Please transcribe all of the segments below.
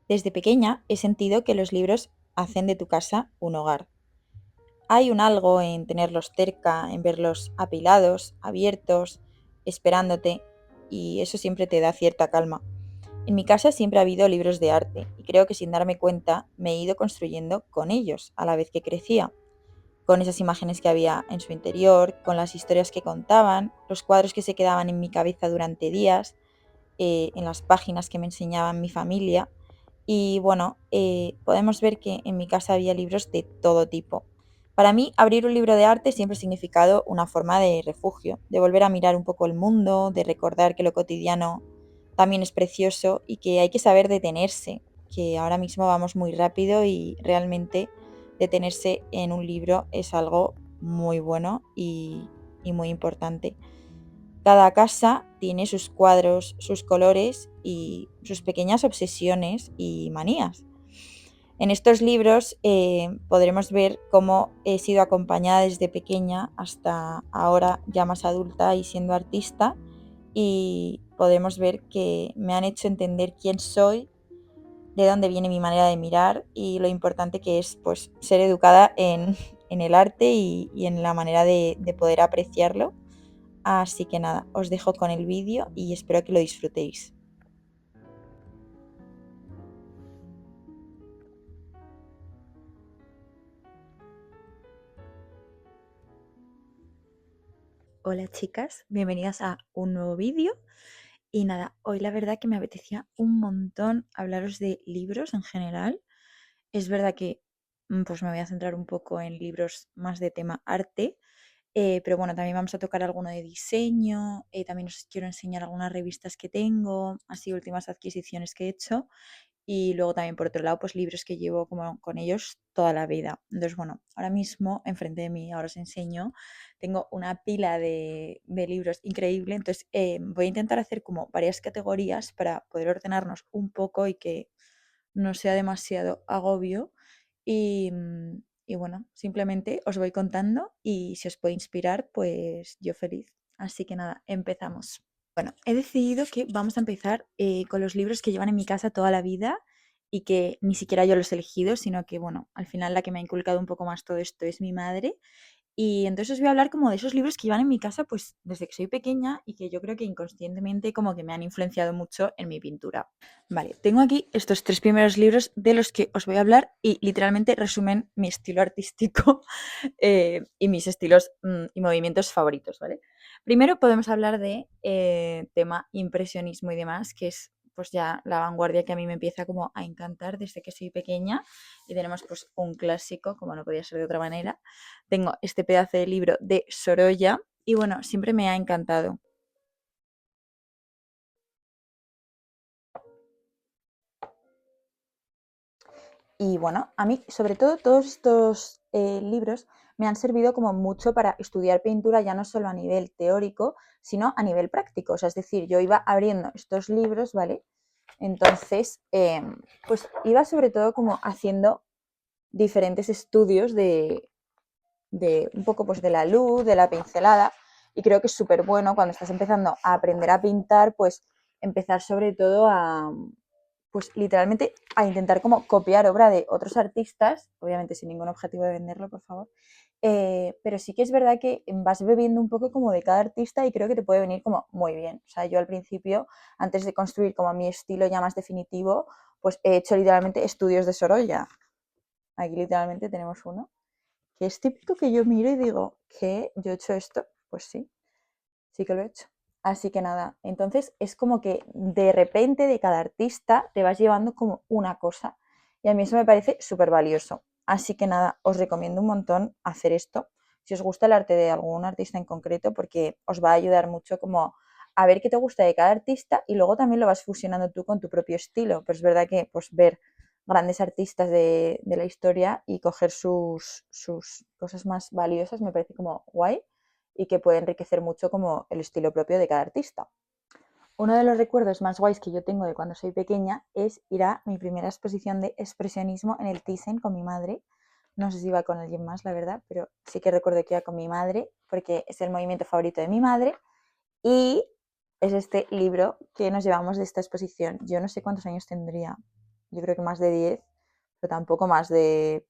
Desde pequeña he sentido que los libros hacen de tu casa un hogar. Hay un algo en tenerlos cerca, en verlos apilados, abiertos, esperándote, y eso siempre te da cierta calma. En mi casa siempre ha habido libros de arte y creo que sin darme cuenta me he ido construyendo con ellos a la vez que crecía, con esas imágenes que había en su interior, con las historias que contaban, los cuadros que se quedaban en mi cabeza durante días, en las páginas que me enseñaban mi familia. Y bueno, podemos ver que en mi casa había libros de todo tipo. Para mí, abrir un libro de arte siempre ha significado una forma de refugio, de volver a mirar un poco el mundo, de recordar que lo cotidiano también es precioso y que hay que saber detenerse, que ahora mismo vamos muy rápido y realmente detenerse en un libro es algo muy bueno y muy importante. Cada casa tiene sus cuadros, sus colores y sus pequeñas obsesiones y manías. En estos libros podremos ver cómo he sido acompañada desde pequeña hasta ahora ya más adulta y siendo artista, y podemos ver que me han hecho entender quién soy, de dónde viene mi manera de mirar y lo importante que es pues ser educada en el arte y en la manera de poder apreciarlo. Así que nada, os dejo con el vídeo y espero que lo disfrutéis. Hola chicas, bienvenidas a un nuevo vídeo. Y nada, hoy la verdad que me apetecía un montón hablaros de libros en general. Es verdad que pues me voy a centrar un poco en libros más de tema arte, pero bueno, también vamos a tocar alguno de diseño, también os quiero enseñar algunas revistas que tengo, así últimas adquisiciones que he hecho. Y luego también por otro lado, pues libros que llevo como con ellos toda la vida. Entonces, bueno, ahora mismo enfrente de mí, ahora os enseño, tengo una pila de libros increíble. Entonces, voy a intentar hacer como varias categorías para poder ordenarnos un poco y que no sea demasiado agobio. Y bueno, simplemente os voy contando y si os puede inspirar, pues yo feliz. Así que nada, empezamos. Bueno, he decidido que vamos a empezar con los libros que llevan en mi casa toda la vida y que ni siquiera yo los he elegido, sino que, bueno, al final la que me ha inculcado un poco más todo esto es mi madre. Y entonces os voy a hablar como de esos libros que llevan en mi casa pues desde que soy pequeña y que yo creo que inconscientemente como que me han influenciado mucho en mi pintura. Vale, tengo aquí estos tres primeros libros de los que os voy a hablar y literalmente resumen mi estilo artístico y mis estilos y movimientos favoritos, ¿vale? Primero podemos hablar de tema impresionismo y demás, que es pues ya la vanguardia que a mí me empieza como a encantar desde que soy pequeña, y tenemos pues un clásico, como no podía ser de otra manera. Tengo este pedazo de libro de Sorolla y bueno, siempre me ha encantado. Y bueno, a mí sobre todo todos estos libros me han servido como mucho para estudiar pintura, ya no solo a nivel teórico, sino a nivel práctico. O sea, es decir, yo iba abriendo estos libros, ¿vale? Entonces, pues iba sobre todo como haciendo diferentes estudios de un poco pues de la luz, de la pincelada, y creo que es súper bueno cuando estás empezando a aprender a pintar, pues empezar sobre todo a, pues literalmente a intentar como copiar obra de otros artistas, obviamente sin ningún objetivo de venderlo, por favor. Pero sí que es verdad que vas bebiendo un poco como de cada artista y creo que te puede venir como muy bien. O sea, yo al principio, antes de construir como mi estilo ya más definitivo, pues he hecho literalmente estudios de Sorolla. Aquí literalmente tenemos uno que es típico que yo miro y digo, ¿qué? ¿Yo he hecho esto? Pues sí, sí que lo he hecho. Así que nada, entonces es como que de repente de cada artista te vas llevando como una cosa. Y a mí eso me parece súper valioso. Así que nada, os recomiendo un montón hacer esto. Si os gusta el arte de algún artista en concreto, porque os va a ayudar mucho como a ver qué te gusta de cada artista y luego también lo vas fusionando tú con tu propio estilo. Pero es verdad que pues ver grandes artistas de la historia y coger sus cosas más valiosas me parece como guay y que puede enriquecer mucho como el estilo propio de cada artista. Uno de los recuerdos más guays que yo tengo de cuando soy pequeña es ir a mi primera exposición de expresionismo en el Thyssen con mi madre. No sé si iba con alguien más, la verdad, pero sí que recuerdo que iba con mi madre porque es el movimiento favorito de mi madre y es este libro que nos llevamos de esta exposición. Yo no sé cuántos años tendría, yo creo que más de 10, pero tampoco más de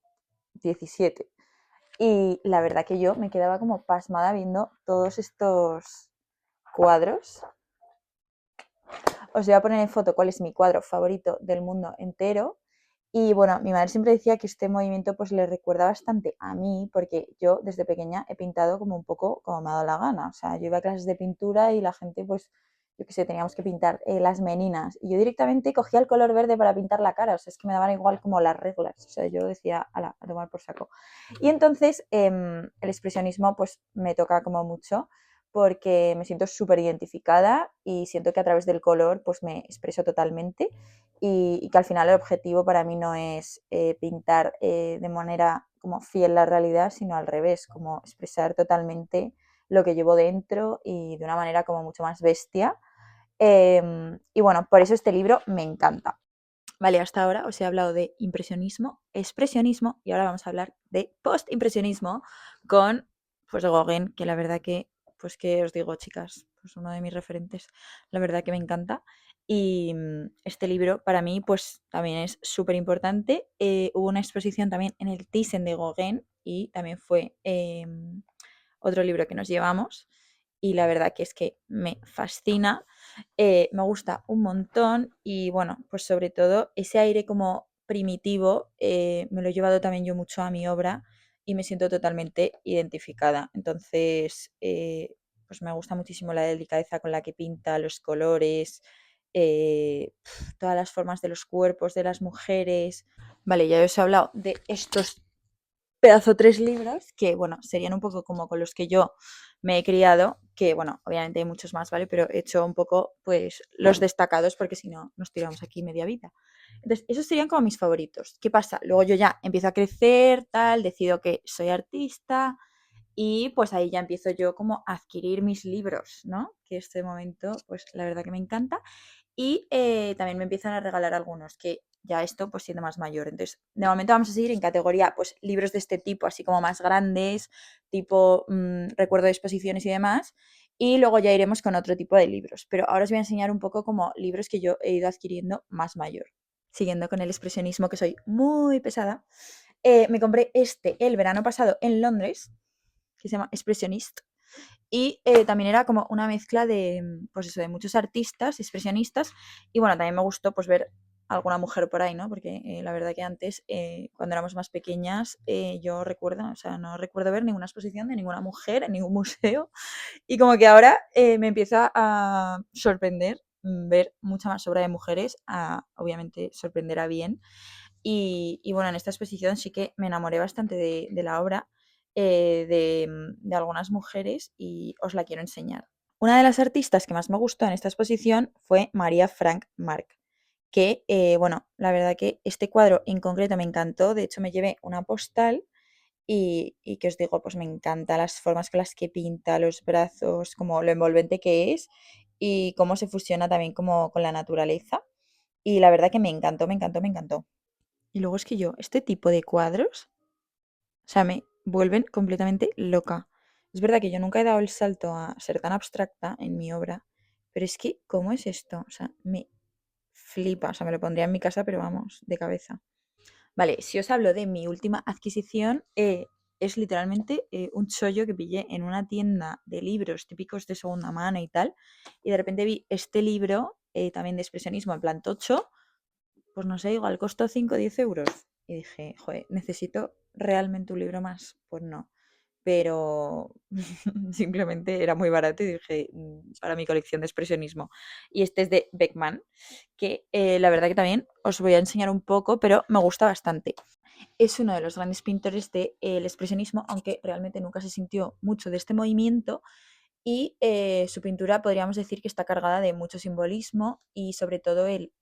17. Y la verdad que yo me quedaba como pasmada viendo todos estos cuadros. Os voy a poner en foto cuál es mi cuadro favorito del mundo entero. Y bueno, mi madre siempre decía que este movimiento pues le recuerda bastante a mí, porque yo desde pequeña he pintado como un poco como me ha dado la gana. O sea, yo iba a clases de pintura y la gente pues, yo qué sé, teníamos que pintar las meninas. Y yo directamente cogía el color verde para pintar la cara. O sea, es que me daban igual como las reglas. O sea, yo decía, ala, a tomar por saco. Y entonces el expresionismo pues me toca como mucho porque me siento súper identificada y siento que a través del color pues me expreso totalmente y que al final el objetivo para mí no es pintar de manera como fiel a la realidad, sino al revés, como expresar totalmente lo que llevo dentro y de una manera como mucho más bestia. Y bueno, por eso este libro me encanta. Vale, hasta ahora os he hablado de impresionismo, expresionismo y ahora vamos a hablar de postimpresionismo con pues Gauguin, que la verdad que, pues que os digo, chicas, pues uno de mis referentes, la verdad que me encanta. Y este libro para mí pues también es súper importante. Hubo una exposición también en el Thyssen de Gauguin y también fue otro libro que nos llevamos y la verdad que es que me fascina, me gusta un montón y bueno, pues sobre todo ese aire como primitivo me lo he llevado también yo mucho a mi obra y me siento totalmente identificada. Entonces, pues me gusta muchísimo la delicadeza con la que pinta, los colores, todas las formas de los cuerpos de las mujeres. Vale, ya os he hablado de estos pedazo tres libros que, bueno, serían un poco como con los que yo me he criado, que, bueno, obviamente hay muchos más, ¿vale? Pero he hecho un poco, pues, los destacados porque si no, nos tiramos aquí media vida. Entonces, esos serían como mis favoritos. ¿Qué pasa? Luego yo ya empiezo a crecer, tal, decido que soy artista y pues ahí ya empiezo yo como a adquirir mis libros, ¿no? Que este momento, pues, la verdad que me encanta. Y también me empiezan a regalar algunos, que ya esto pues siendo más mayor. Entonces, de momento vamos a seguir en categoría pues libros de este tipo, así como más grandes, tipo recuerdo de exposiciones y demás. Y luego ya iremos con otro tipo de libros. Pero ahora os voy a enseñar un poco como libros que yo he ido adquiriendo más mayor. Siguiendo con el expresionismo, que soy muy pesada, me compré este el verano pasado en Londres, que se llama Expressionist, y también era como una mezcla de, pues eso, de muchos artistas, expresionistas, y bueno, también me gustó pues ver alguna mujer por ahí, ¿no? Porque la verdad que antes, cuando éramos más pequeñas, yo recuerdo, o sea, no recuerdo ver ninguna exposición de ninguna mujer en ningún museo, y como que ahora me empieza a sorprender ver mucha más obra de mujeres, obviamente sorprenderá bien, y bueno, en esta exposición sí que me enamoré bastante de la obra de algunas mujeres y os la quiero enseñar. Una de las artistas que más me gustó en esta exposición fue María Frank Marc, que, bueno, la verdad que este cuadro en concreto me encantó, de hecho me llevé una postal y que os digo, pues me encanta las formas con las que pinta, los brazos, como lo envolvente que es y cómo se fusiona también como con la naturaleza. Y la verdad que me encantó, me encantó, me encantó. Y luego es que yo, este tipo de cuadros, o sea, me vuelven completamente loca. Es verdad que yo nunca he dado el salto a ser tan abstracta en mi obra, pero es que, ¿cómo es esto? O sea, me flipa. O sea, me lo pondría en mi casa, pero vamos, de cabeza. Vale, si os hablo de mi última adquisición, es literalmente un chollo que pillé en una tienda de libros típicos de segunda mano y tal, y de repente vi este libro, también de expresionismo en plan tocho, pues no sé, igual costó 5 o 10 euros. Y dije, joder, ¿necesito realmente un libro más? Pues no. Pero simplemente era muy barato y dije, para mi colección de expresionismo. Y este es de Beckman, que la verdad que también os voy a enseñar un poco, pero me gusta bastante. Es uno de los grandes pintores del expresionismo, aunque realmente nunca se sintió mucho de este movimiento, y su pintura podríamos decir que está cargada de mucho simbolismo y sobre todo él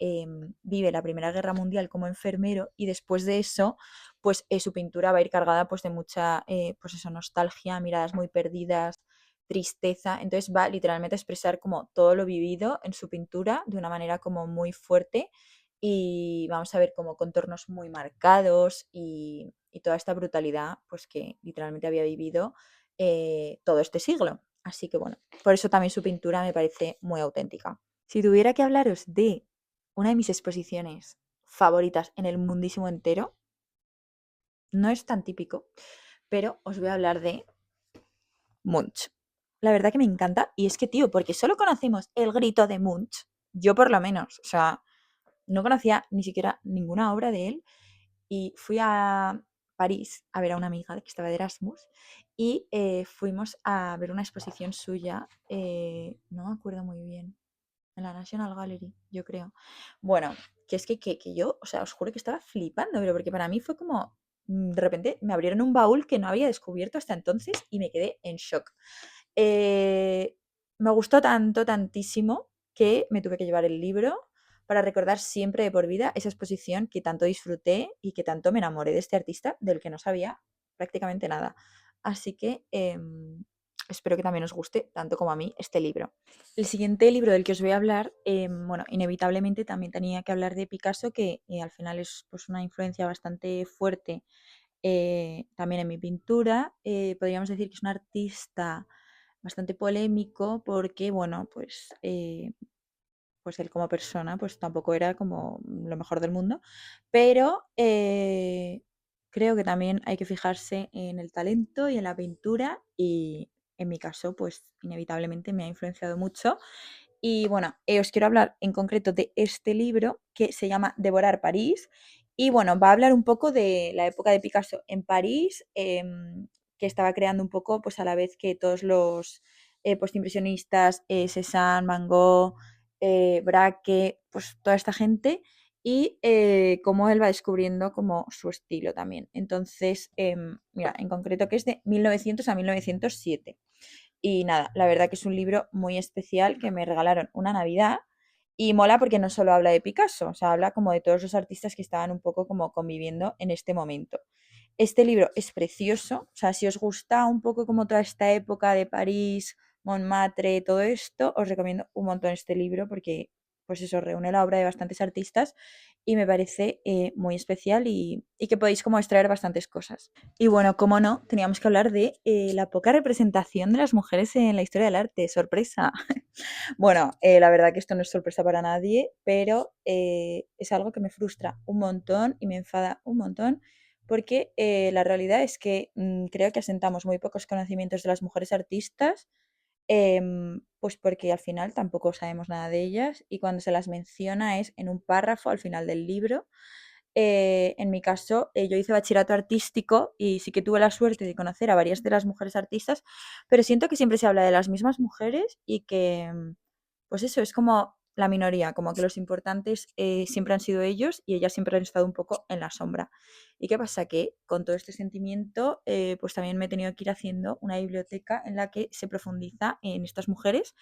vive la Primera Guerra Mundial como enfermero y después de eso pues su pintura va a ir cargada pues de mucha pues eso, nostalgia, miradas muy perdidas, tristeza, entonces va literalmente a expresar como todo lo vivido en su pintura de una manera como muy fuerte y vamos a ver como contornos muy marcados y toda esta brutalidad pues que literalmente había vivido todo este siglo. Así que bueno, por eso también su pintura me parece muy auténtica. Si tuviera que hablaros de una de mis exposiciones favoritas en el mundísimo entero. No es tan típico, pero os voy a hablar de Munch. La verdad que me encanta y es que, tío, porque solo conocemos el grito de Munch, yo por lo menos, o sea, no conocía ni siquiera ninguna obra de él y fui a París a ver a una amiga que estaba de Erasmus y fuimos a ver una exposición suya, no me acuerdo muy bien, en la National Gallery, yo creo. Bueno, que es que yo, o sea, os juro que estaba flipando, pero porque para mí fue como, de repente me abrieron un baúl que no había descubierto hasta entonces y me quedé en shock. Eh, Me gustó tanto, tantísimo, que me tuve que llevar el libro para recordar siempre de por vida esa exposición que tanto disfruté y que tanto me enamoré de este artista del que no sabía prácticamente nada. Así que espero que también os guste tanto como a mí este libro. El siguiente libro del que os voy a hablar, bueno, inevitablemente también tenía que hablar de Picasso, que al final es pues, una influencia bastante fuerte también en mi pintura. Podríamos decir que es un artista bastante polémico porque, bueno, pues él como persona pues tampoco era como lo mejor del mundo, pero creo que también hay que fijarse en el talento y en la pintura y en mi caso pues inevitablemente me ha influenciado mucho y bueno, os quiero hablar en concreto de este libro que se llama Devorar París. Y bueno, va a hablar un poco de la época de Picasso en París, que estaba creando un poco pues a la vez que todos los postimpresionistas, Cézanne, Van Gogh, Braque, pues toda esta gente y cómo él va descubriendo como su estilo también. Entonces, mira, en concreto que es de 1900 a 1907. Y nada, la verdad que es un libro muy especial que me regalaron una Navidad y mola porque no solo habla de Picasso, o sea, habla como de todos los artistas que estaban un poco como conviviendo en este momento. Este libro es precioso, o sea, si os gusta un poco como toda esta época de París, Montmartre, todo esto, os recomiendo un montón este libro porque, pues eso, reúne la obra de bastantes artistas y me parece muy especial y que podéis como extraer bastantes cosas. Y bueno, como no, teníamos que hablar de la poca representación de las mujeres en la historia del arte. Sorpresa. Bueno, la verdad que esto no es sorpresa para nadie, pero es algo que me frustra un montón y me enfada un montón, porque la realidad es que creo que asentamos muy pocos conocimientos de las mujeres artistas, pues porque al final tampoco sabemos nada de ellas y cuando se las menciona es en un párrafo al final del libro. En mi caso, yo hice bachillerato artístico y sí que tuve la suerte de conocer a varias de las mujeres artistas, pero siento que siempre se habla de las mismas mujeres y que, pues eso, es como la minoría, como que los importantes siempre han sido ellos y ellas siempre han estado un poco en la sombra. ¿Y qué pasa? Que con todo este sentimiento, pues también me he tenido que ir haciendo una biblioteca en la que se profundiza en estas mujeres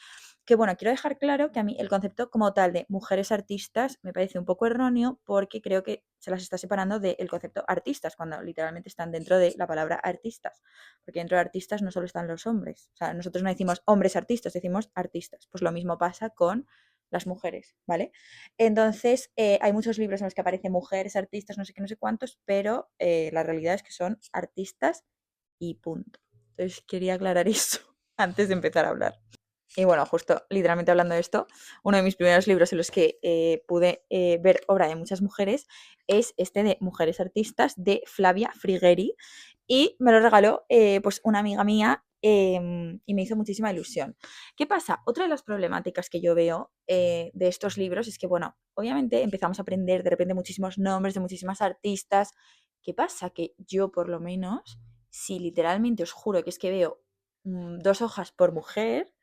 que bueno, quiero dejar claro que a mí el concepto como tal de mujeres artistas me parece un poco erróneo porque creo que se las está separando del concepto artistas, cuando literalmente están dentro de la palabra artistas. Porque dentro de artistas no solo están los hombres. O sea, nosotros no decimos hombres artistas, decimos artistas. Pues lo mismo pasa con las mujeres, ¿vale? Entonces, hay muchos libros en los que aparecen mujeres artistas, no sé qué, no sé cuántos, pero la realidad es que son artistas y punto. Entonces, quería aclarar eso antes de empezar a hablar. Y bueno, justo literalmente hablando de esto, uno de mis primeros libros en los que pude ver obra de muchas mujeres es este de Mujeres Artistas de Flavia Frigeri y me lo regaló pues una amiga mía y me hizo muchísima ilusión. ¿Qué pasa? Otra de las problemáticas que yo veo de estos libros es que, bueno, obviamente empezamos a aprender de repente muchísimos nombres de muchísimas artistas. ¿Qué pasa? Que yo por lo menos, si literalmente os juro que es que veo 2 hojas por mujer,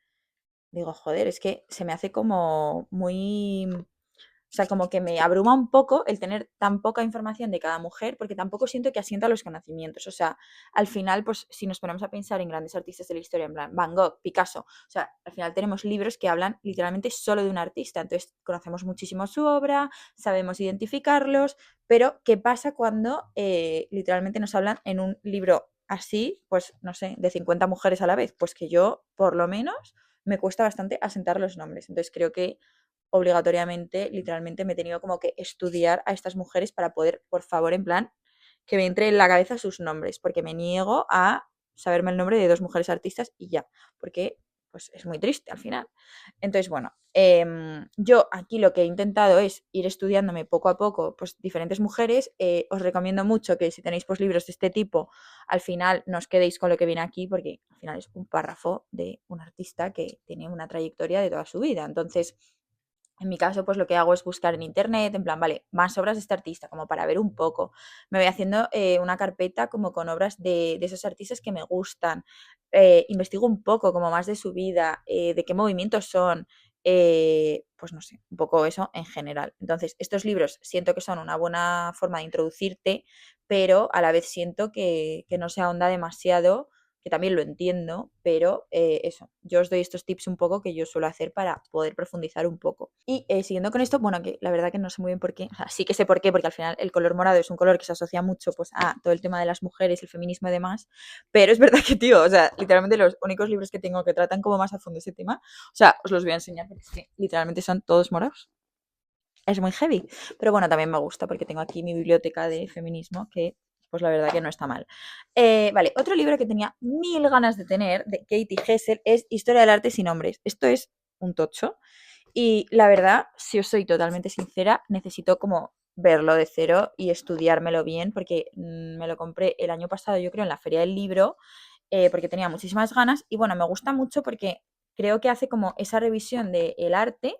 digo, joder, es que se me hace como muy, o sea, como que me abruma un poco el tener tan poca información de cada mujer, porque tampoco siento que asienta los conocimientos. O sea, al final, pues si nos ponemos a pensar en grandes artistas de la historia, en plan Van Gogh, Picasso, o sea, al final tenemos libros que hablan literalmente solo de un artista. Entonces, conocemos muchísimo su obra, sabemos identificarlos, pero ¿qué pasa cuando literalmente nos hablan en un libro así, pues no sé, de 50 mujeres a la vez? Pues que yo, por lo menos, me cuesta bastante asentar los nombres. Entonces creo que obligatoriamente, literalmente, me he tenido como que estudiar a estas mujeres para poder, por favor, en plan, que me entre en la cabeza sus nombres, porque me niego a saberme el nombre de 2 mujeres artistas y ya, porque pues es muy triste al final. Entonces, bueno, yo aquí lo que he intentado es ir estudiándome poco a poco, pues diferentes mujeres. Os recomiendo mucho que si tenéis pues libros de este tipo, al final no os quedéis con lo que viene aquí, porque al final es un párrafo de un artista que tiene una trayectoria de toda su vida. Entonces, en mi caso, pues lo que hago es buscar en internet, en plan, vale, más obras de este artista, como para ver un poco. Me voy haciendo una carpeta como con obras de esos artistas que me gustan. Investigo un poco como más de su vida, de qué movimientos son, pues no sé, un poco eso en general. Entonces, estos libros siento que son una buena forma de introducirte, pero a la vez siento que no se ahonda demasiado, que también lo entiendo, pero eso, yo os doy estos tips un poco que yo suelo hacer para poder profundizar un poco. Y siguiendo con esto, bueno, que la verdad que no sé muy bien por qué, o sea, sí que sé por qué, porque al final el color morado es un color que se asocia mucho pues a todo el tema de las mujeres, el feminismo y demás, pero es verdad que, tío, o sea, literalmente los únicos libros que tengo que tratan como más a fondo ese tema, o sea, os los voy a enseñar porque es que literalmente son todos morados. Es muy heavy, pero bueno, también me gusta porque tengo aquí mi biblioteca de feminismo que pues la verdad que no está mal. Vale, otro libro que tenía mil ganas de tener de Katie Hessel es Historia del arte sin hombres. Esto es un tocho y la verdad, si os soy totalmente sincera, necesito como verlo de cero y estudiármelo bien porque me lo compré el año pasado, yo creo, en la Feria del Libro, porque tenía muchísimas ganas y bueno, me gusta mucho porque creo que hace como esa revisión del arte,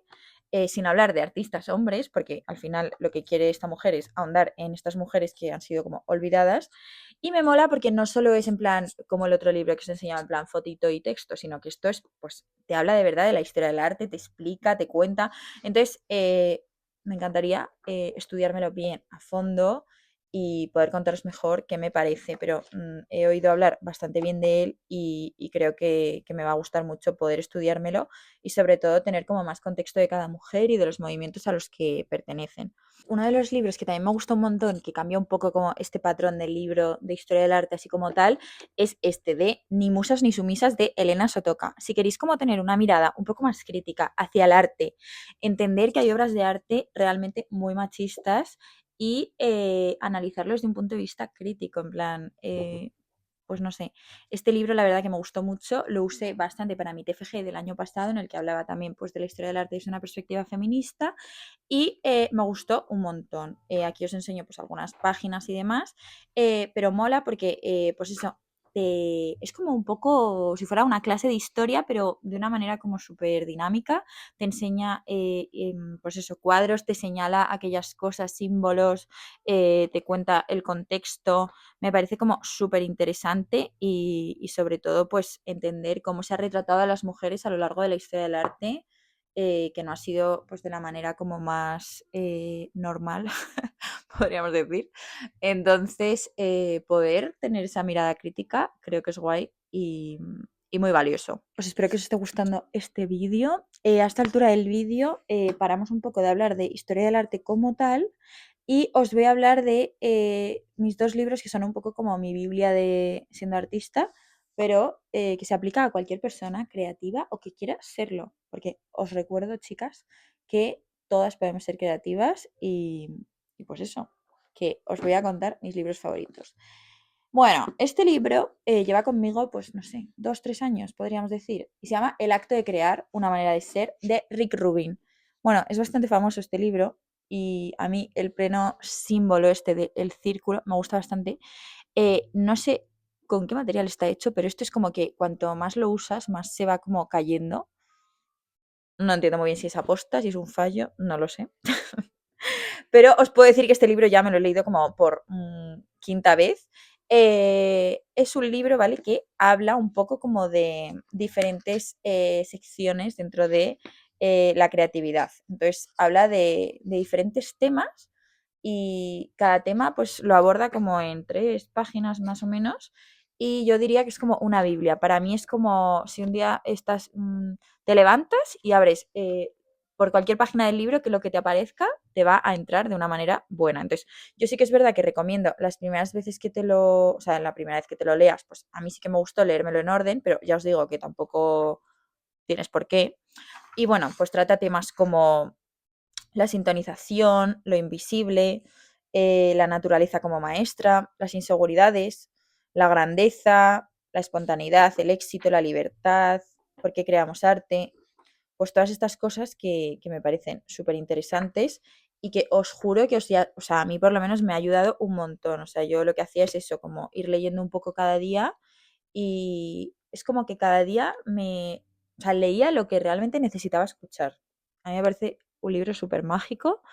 sin hablar de artistas hombres, porque al final lo que quiere esta mujer es ahondar en estas mujeres que han sido como olvidadas. Y me mola porque no solo es en plan como el otro libro que os enseñaba en plan fotito y texto, sino que esto es, pues, te habla de verdad de la historia del arte, te explica, te cuenta. Entonces, me encantaría estudiármelo bien a fondo y poder contaros mejor qué me parece, pero he oído hablar bastante bien de él y creo que me va a gustar mucho poder estudiármelo y sobre todo tener como más contexto de cada mujer y de los movimientos a los que pertenecen. Uno de los libros que también me gustó un montón, que cambia un poco como este patrón del libro de historia del arte así como tal, es este de Ni musas ni sumisas de Elena Sotoka. Si queréis como tener una mirada un poco más crítica hacia el arte, entender que hay obras de arte realmente muy machistas y analizarlos desde un punto de vista crítico, en plan, pues no sé, este libro la verdad que me gustó mucho, lo usé bastante para mi TFG del año pasado, en el que hablaba también pues de la historia del arte desde una perspectiva feminista y me gustó un montón. Aquí os enseño pues algunas páginas y demás, pero mola porque pues eso, es como un poco si fuera una clase de historia, pero de una manera como súper dinámica. Te enseña, pues eso, cuadros, te señala aquellas cosas, símbolos, te cuenta el contexto. Me parece como súper interesante y sobre todo pues entender cómo se ha retratado a las mujeres a lo largo de la historia del arte, que no ha sido pues de la manera como más normal, podríamos decir. Entonces, poder tener esa mirada crítica creo que es guay y muy valioso. Pues espero que os esté gustando este vídeo. A esta altura del vídeo paramos un poco de hablar de historia del arte como tal y os voy a hablar de mis dos libros que son un poco como mi Biblia de siendo artista, pero que se aplica a cualquier persona creativa o que quiera serlo. Porque os recuerdo, chicas, que todas podemos ser creativas y pues eso, que os voy a contar mis libros favoritos. Bueno, este libro lleva conmigo, pues no sé, 2, 3 años, podríamos decir, y se llama El acto de crear, una manera de ser, de Rick Rubin. Bueno, es bastante famoso este libro y a mí el pleno símbolo este del círculo me gusta bastante. No sé con qué material está hecho, pero esto es como que cuanto más lo usas, más se va como cayendo. No entiendo muy bien si es aposta, si es un fallo, no lo sé. Pero os puedo decir que este libro ya me lo he leído como por quinta vez. Es un libro, ¿vale? Que habla un poco como de diferentes secciones dentro de la creatividad. Entonces, habla de diferentes temas y cada tema pues lo aborda como en 3 páginas más o menos. Y yo diría que es como una Biblia. Para mí es como si un día te levantas y abres por cualquier página del libro que lo que te aparezca te va a entrar de una manera buena. Entonces, yo sí que es verdad que recomiendo las primeras veces que o sea, la primera vez que te lo leas, pues a mí sí que me gustó leérmelo en orden, pero ya os digo que tampoco tienes por qué. Y bueno, pues trata temas como la sintonización, lo invisible, la naturaleza como maestra, las inseguridades, la grandeza, la espontaneidad, el éxito, la libertad, por qué creamos arte, pues todas estas cosas que me parecen súper interesantes y que os juro que o sea, a mí por lo menos me ha ayudado un montón. O sea, yo lo que hacía es eso, como ir leyendo un poco cada día y es como que cada día o sea, leía lo que realmente necesitaba escuchar. A mí me parece un libro súper mágico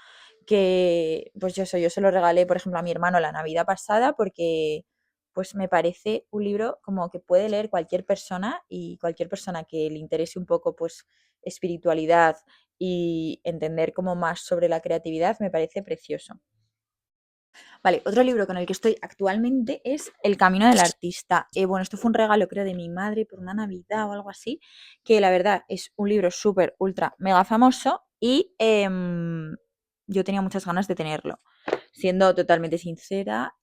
que, pues yo se lo regalé, por ejemplo, a mi hermano la Navidad pasada porque pues me parece un libro como que puede leer cualquier persona y cualquier persona que le interese un poco pues espiritualidad y entender como más sobre la creatividad me parece precioso. Vale, otro libro con el que estoy actualmente es El camino del artista. Bueno, esto fue un regalo, creo, de mi madre por una Navidad o algo así, que la verdad es un libro súper, ultra, mega famoso y yo tenía muchas ganas de tenerlo. Siendo totalmente sincera,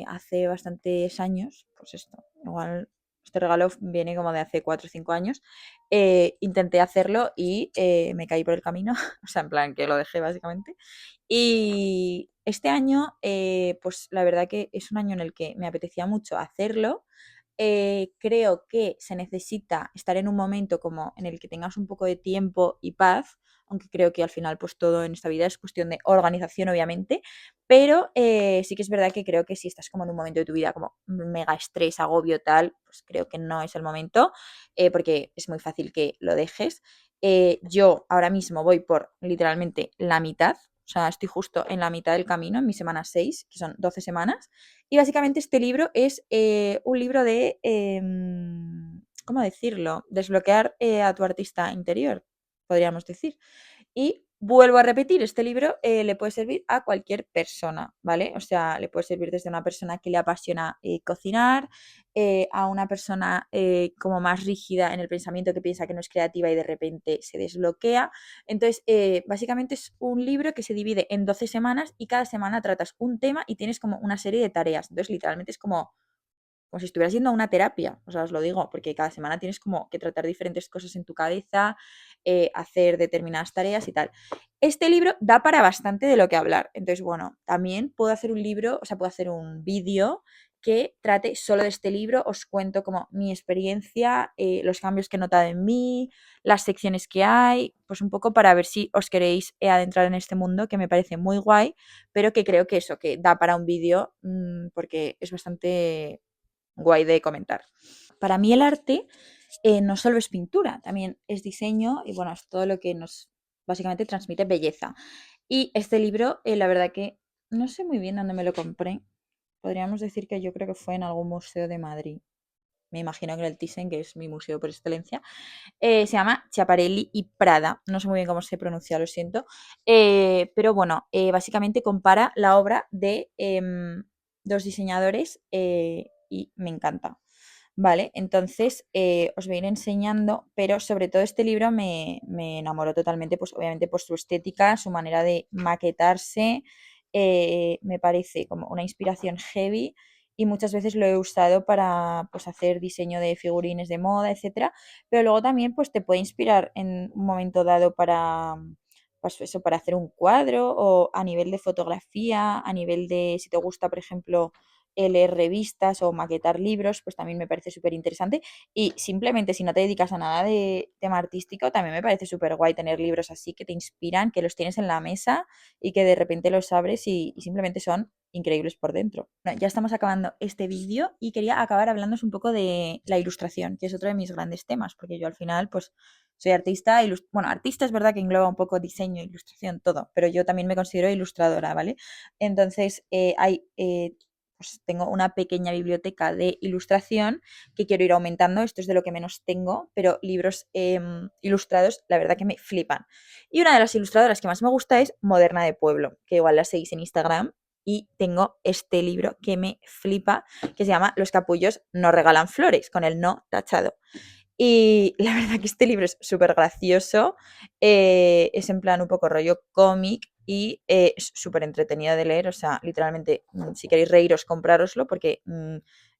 hace bastantes años, pues esto, igual este regalo viene como de hace 4 o 5 años, intenté hacerlo y me caí por el camino, o sea, en plan que lo dejé básicamente. Y este año, pues la verdad que es un año en el que me apetecía mucho hacerlo. Creo que se necesita estar en un momento como en el que tengas un poco de tiempo y paz, aunque creo que al final pues todo en esta vida es cuestión de organización obviamente, pero sí que es verdad que creo que si estás como en un momento de tu vida como mega estrés, agobio tal, pues creo que no es el momento, porque es muy fácil que lo dejes. Yo ahora mismo voy por literalmente la mitad, o sea, estoy justo en la mitad del camino, en mi semana 6 que son 12 semanas, y básicamente este libro es un libro de, ¿cómo decirlo? Desbloquear a tu artista interior, podríamos decir. Y vuelvo a repetir, este libro le puede servir a cualquier persona, ¿vale? O sea, le puede servir desde una persona que le apasiona cocinar, a una persona como más rígida en el pensamiento que piensa que no es creativa y de repente se desbloquea. Entonces, básicamente es un libro que se divide en 12 semanas y cada semana tratas un tema y tienes como una serie de tareas. Entonces, literalmente es como si estuvieras yendo a una terapia, o sea, os lo digo, porque cada semana tienes como que tratar diferentes cosas en tu cabeza, hacer determinadas tareas y tal. Este libro da para bastante de lo que hablar. Entonces, bueno, también puedo hacer un libro, o sea, puedo hacer un vídeo que trate solo de este libro. Os cuento como mi experiencia, los cambios que he notado en mí, las secciones que hay, pues un poco para ver si os queréis adentrar en este mundo que me parece muy guay, pero que creo que eso, que da para un vídeo porque es bastante guay de comentar. Para mí el arte no solo es pintura, también es diseño y bueno, es todo lo que nos básicamente transmite belleza. Y este libro, la verdad que no sé muy bien dónde me lo compré. Podríamos decir que yo creo que fue en algún museo de Madrid. Me imagino que en el Thyssen, que es mi museo por excelencia. Se llama Schiaparelli y Prada. No sé muy bien cómo se pronuncia, lo siento. Pero bueno, básicamente compara la obra de dos diseñadores y me encanta. Vale, entonces os voy a ir enseñando, pero sobre todo este libro me enamoró totalmente, pues obviamente por su estética, su manera de maquetarse, me parece como una inspiración heavy y muchas veces lo he usado para pues hacer diseño de figurines de moda, etcétera, pero luego también pues te puede inspirar en un momento dado para pues eso, para hacer un cuadro o a nivel de fotografía, a nivel de si te gusta, por ejemplo, leer revistas o maquetar libros, pues también me parece súper interesante. Y simplemente si no te dedicas a nada de tema artístico, también me parece súper guay tener libros así que te inspiran, que los tienes en la mesa y que de repente los abres y simplemente son increíbles por dentro. Bueno, ya estamos acabando este vídeo y quería acabar hablándoos un poco de la ilustración, que es otro de mis grandes temas, porque yo al final pues soy artista, bueno, artista es verdad que engloba un poco diseño, ilustración, todo, pero yo también me considero ilustradora, ¿vale? Entonces, pues tengo una pequeña biblioteca de ilustración que quiero ir aumentando. Esto es de lo que menos tengo, pero libros ilustrados, la verdad que me flipan. Y una de las ilustradoras que más me gusta es Moderna de Pueblo, que igual la seguís en Instagram. Y tengo este libro que me flipa, que se llama Los capullos no regalan flores, con el no tachado. Y la verdad que este libro es súper gracioso, es en plan un poco rollo cómic y es súper entretenido de leer, o sea, literalmente, si queréis reíros, comprároslo porque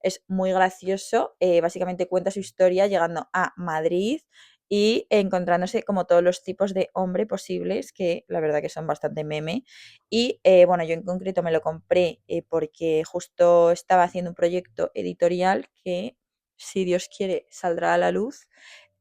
es muy gracioso. Básicamente cuenta su historia llegando a Madrid y encontrándose como todos los tipos de hombre posibles, que la verdad que son bastante meme. Y bueno, yo en concreto me lo compré porque justo estaba haciendo un proyecto editorial que si Dios quiere, saldrá a la luz.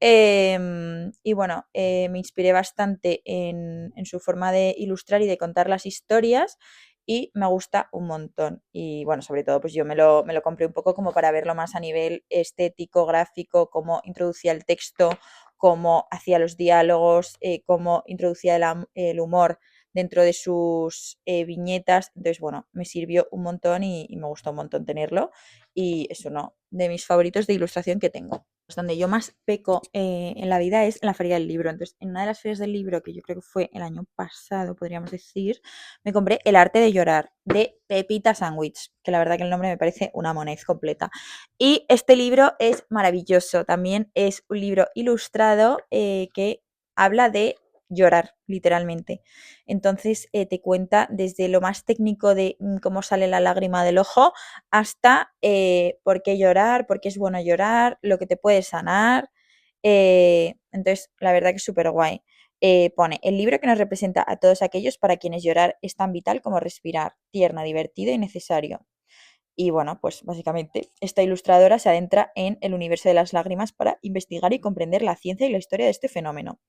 Y bueno, me inspiré bastante en su forma de ilustrar y de contar las historias y me gusta un montón. Y bueno, sobre todo, pues yo me lo compré un poco como para verlo más a nivel estético, gráfico, cómo introducía el texto, cómo hacía los diálogos, cómo introducía el humor dentro de sus viñetas. Entonces, bueno, me sirvió un montón y me gustó un montón tenerlo. Y es uno de mis favoritos de ilustración que tengo. Donde yo más peco en la vida es en la feria del libro. Entonces, en una de las ferias del libro, que yo creo que fue el año pasado, podríamos decir, me compré El arte de llorar, de Pepita Sandwich, que la verdad que el nombre me parece una monez completa. Y este libro es maravilloso. También es un libro ilustrado que habla de llorar, literalmente. Entonces, te cuenta desde lo más técnico de cómo sale la lágrima del ojo hasta por qué llorar, por qué es bueno llorar, lo que te puede sanar. Entonces, la verdad que es súper guay. Pone, el libro que nos representa a todos aquellos para quienes llorar es tan vital como respirar, tierno, divertido y necesario. Y bueno, pues básicamente esta ilustradora se adentra en el universo de las lágrimas para investigar y comprender la ciencia y la historia de este fenómeno.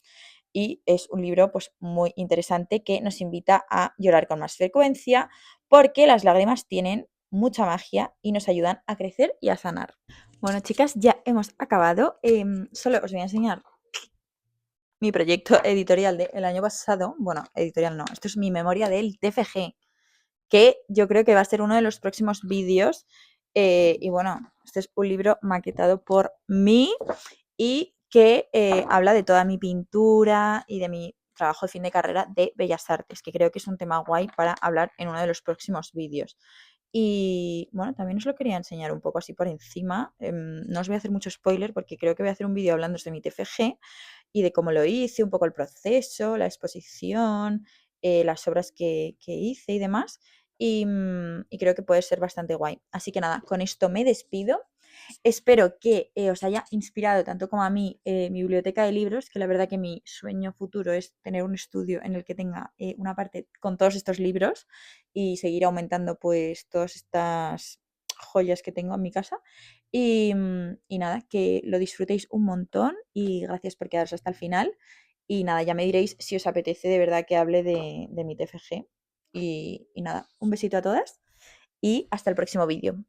Y es un libro pues muy interesante que nos invita a llorar con más frecuencia porque las lágrimas tienen mucha magia y nos ayudan a crecer y a sanar. Bueno, chicas, ya hemos acabado. Solo os voy a enseñar mi proyecto editorial del año pasado. Bueno, editorial no, esto es mi memoria del TFG, que yo creo que va a ser uno de los próximos vídeos. Y bueno, este es un libro maquetado por mí y que habla de toda mi pintura y de mi trabajo de fin de carrera de Bellas Artes, que creo que es un tema guay para hablar en uno de los próximos vídeos. Y bueno, también os lo quería enseñar un poco así por encima. No os voy a hacer mucho spoiler porque creo que voy a hacer un vídeo hablando de mi TFG y de cómo lo hice, un poco el proceso, la exposición, las obras que hice y demás. Y creo que puede ser bastante guay. Así que nada, con esto me despido. Espero que os haya inspirado tanto como a mí mi biblioteca de libros, que la verdad que mi sueño futuro es tener un estudio en el que tenga una parte con todos estos libros y seguir aumentando pues todas estas joyas que tengo en mi casa. Y nada, que lo disfrutéis un montón y gracias por quedaros hasta el final. Y nada, ya me diréis si os apetece de verdad que hable de mi TFG. Y nada, un besito a todas y hasta el próximo vídeo.